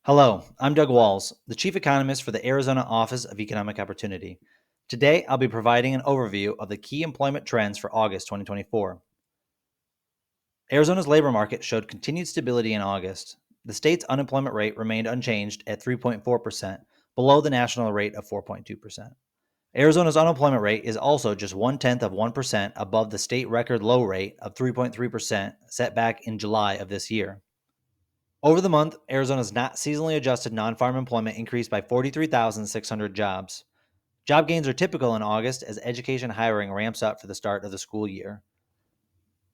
Hello, I'm Doug Walls, the Chief Economist for the Arizona Office of Economic Opportunity. Today, I'll be providing an overview of the key employment trends for August 2024. Arizona's labor market showed continued stability in August. The state's unemployment rate remained unchanged at 3.4%, below the national rate of 4.2%. Arizona's unemployment rate is also just 0.1% above the state record low rate of 3.3% set back in July of this year. Over the month, Arizona's not seasonally adjusted non-farm employment increased by 43,600 jobs. Job gains are typical in August as education hiring ramps up for the start of the school year.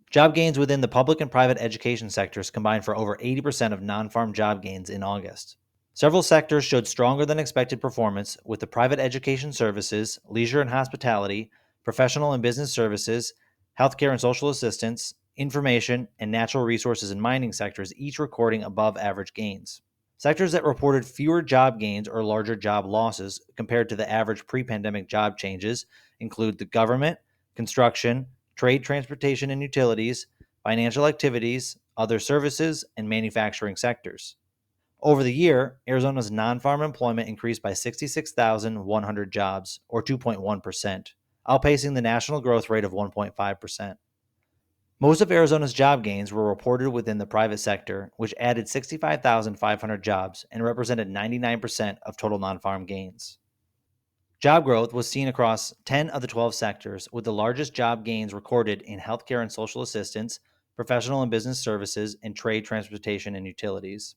Job gains within the public and private education sectors combined for over 80% of non-farm job gains in August. Several sectors showed stronger than expected performance, with the private education services, leisure and hospitality, professional and business services, healthcare and social assistance, information, and natural resources and mining sectors each recording above average gains. Sectors that reported fewer job gains or larger job losses compared to the average pre-pandemic job changes include the government, construction, trade, transportation and utilities, financial activities, other services, and manufacturing sectors. Over the year, Arizona's non-farm employment increased by 66,100 jobs, or 2.1%, outpacing the national growth rate of 1.5%. Most of Arizona's job gains were reported within the private sector, which added 65,500 jobs and represented 99% of total non-farm gains. Job growth was seen across 10 of the 12 sectors, with the largest job gains recorded in healthcare and social assistance, professional and business services, and trade, transportation, and utilities.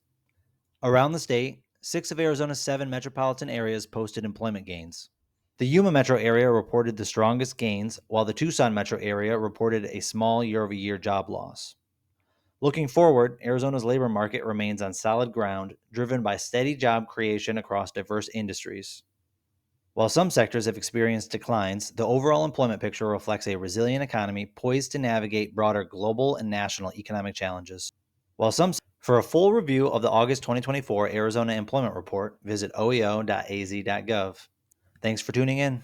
Around the state, 6 of Arizona's 7 metropolitan areas posted employment gains. The Yuma metro area reported the strongest gains, while the Tucson metro area reported a small year-over-year job loss. Looking forward, Arizona's labor market remains on solid ground, driven by steady job creation across diverse industries. While some sectors have experienced declines, the overall employment picture reflects a resilient economy poised to navigate broader global and national economic challenges. For a full review of the August 2024 Arizona Employment Report, visit oeo.az.gov. Thanks for tuning in.